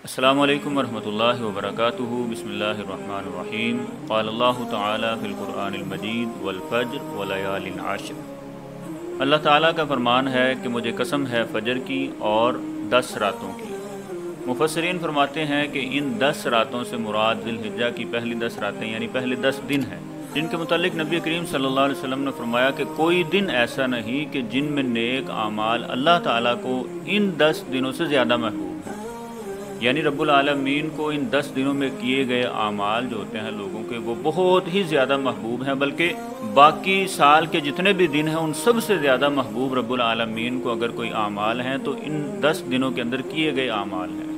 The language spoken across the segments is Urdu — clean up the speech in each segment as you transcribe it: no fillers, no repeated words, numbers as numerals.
السلام علیکم ورحمۃ اللہ وبرکاتہ۔ بسم اللہ الرحمن الرحیم۔ قال اللہ تعالیٰ فی القرآن المجید والفجر ولیال عشر۔ اللہ تعالیٰ کا فرمان ہے کہ مجھے قسم ہے فجر کی اور 10 راتوں کی۔ مفسرین فرماتے ہیں کہ ان 10 راتوں سے مراد ذی الحجہ کی پہلی 10 راتیں یعنی پہلے 10 دن ہیں، جن کے متعلق نبی کریم صلی اللہ علیہ وسلم نے فرمایا کہ کوئی دن ایسا نہیں کہ جن میں نیک اعمال اللہ تعالیٰ کو ان 10 دنوں سے زیادہ محبوب ہیں۔ یعنی رب العالمین کو ان 10 دنوں میں کیے گئے اعمال جو ہوتے ہیں لوگوں کے، وہ بہت ہی زیادہ محبوب ہیں، بلکہ باقی سال کے جتنے بھی دن ہیں ان سب سے زیادہ محبوب رب العالمین کو اگر کوئی اعمال ہیں تو ان 10 دنوں کے اندر کیے گئے اعمال ہیں۔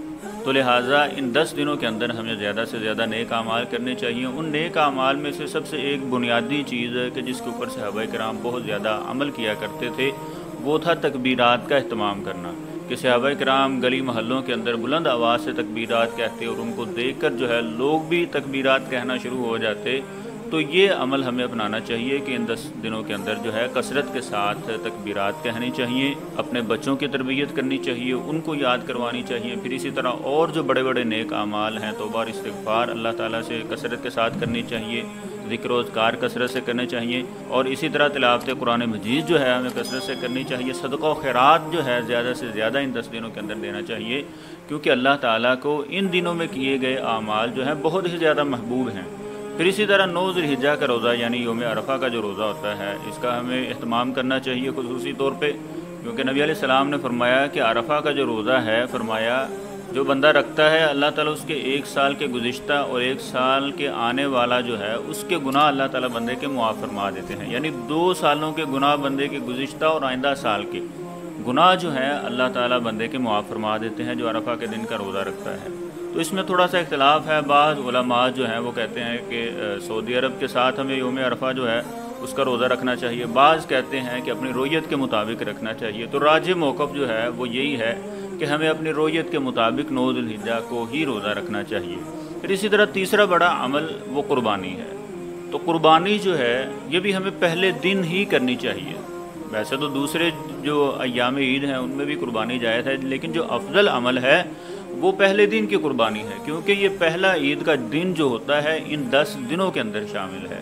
تو لہٰذا ان 10 دنوں کے اندر ہمیں زیادہ سے زیادہ نیک اعمال کرنے چاہیے۔ ان نیک اعمال میں سے سب سے ایک بنیادی چیز ہے کہ جس کے اوپر صحابہ کرام بہت زیادہ عمل کیا کرتے تھے، وہ تھا تکبیرات کا اہتمام کرنا، کہ صحابہ کرام گلی محلوں کے اندر بلند آواز سے تکبیرات کہتے اور ان کو دیکھ کر جو ہے لوگ بھی تکبیرات کہنا شروع ہو جاتے۔ تو یہ عمل ہمیں اپنانا چاہیے کہ ان 10 دنوں کے اندر جو ہے کثرت کے ساتھ تکبیرات کہنی چاہیے، اپنے بچوں کی تربیت کرنی چاہیے، ان کو یاد کروانی چاہیے۔ پھر اسی طرح اور جو بڑے بڑے نیک اعمال ہیں، توبہ اور استغفار اللہ تعالیٰ سے کثرت کے ساتھ کرنی چاہیے، ذکر و اذکار کثرت سے کرنے چاہیے، اور اسی طرح تلاوت قرآن مجید جو ہے ہمیں کثرت سے کرنی چاہیے۔ صدقہ و خیرات جو ہے زیادہ سے زیادہ ان 10 دنوں کے اندر دینا چاہیے، کیونکہ اللہ تعالیٰ کو ان دنوں میں کیے گئے اعمال جو ہیں بہت ہی زیادہ محبوب ہیں۔ پھر اسی طرح 9 ذی الحجہ کا روزہ یعنی یوم عرفہ کا جو روزہ ہوتا ہے، اس کا ہمیں اہتمام کرنا چاہیے خصوصی طور پہ، کیونکہ نبی علیہ السلام نے فرمایا کہ عرفہ کا جو روزہ ہے، فرمایا جو بندہ رکھتا ہے اللہ تعالیٰ اس کے 1 سال کے گزشتہ اور 1 سال کے آنے والا جو ہے اس کے گناہ اللہ تعالیٰ بندے کے معاف فرما دیتے ہیں۔ یعنی 2 سالوں کے گناہ بندے کے گزشتہ اور آئندہ سال کے گناہ جو ہیں اللہ تعالیٰ بندے کے معاف فرما دیتے ہیں جو عرفہ کے دن کا روزہ رکھتا ہے۔ تو اس میں تھوڑا سا اختلاف ہے، بعض علماء جو ہیں وہ کہتے ہیں کہ سعودی عرب کے ساتھ ہمیں یوم عرفہ جو ہے اس کا روزہ رکھنا چاہیے، بعض کہتے ہیں کہ اپنی رویت کے مطابق رکھنا چاہیے۔ تو راجح موقف جو ہے وہ یہی ہے کہ ہمیں اپنی رویت کے مطابق 9 ذی الحجہ کو ہی روزہ رکھنا چاہیے۔ پھر اسی طرح تیسرا بڑا عمل وہ قربانی ہے۔ تو قربانی جو ہے یہ بھی ہمیں پہلے دن ہی کرنی چاہیے۔ ویسے تو دوسرے جو ایام عید ہیں ان میں بھی قربانی جائز ہے، لیکن جو افضل عمل ہے وہ پہلے دن کی قربانی ہے، کیونکہ یہ پہلا عید کا دن جو ہوتا ہے ان 10 دنوں کے اندر شامل ہے۔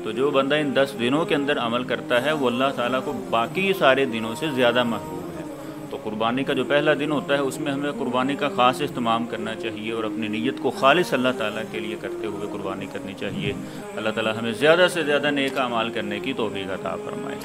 تو جو بندہ ان 10 دنوں کے اندر عمل کرتا ہے وہ اللہ تعالیٰ کو باقی سارے دنوں سے زیادہ محبوب ہے۔ تو قربانی کا جو پہلا دن ہوتا ہے اس میں ہمیں قربانی کا خاص اہتمام کرنا چاہیے اور اپنی نیت کو خالص اللہ تعالیٰ کے لیے کرتے ہوئے قربانی کرنی چاہیے۔ اللہ تعالیٰ ہمیں زیادہ سے زیادہ نیک اعمال کرنے کی توفیق عطا فرمائے۔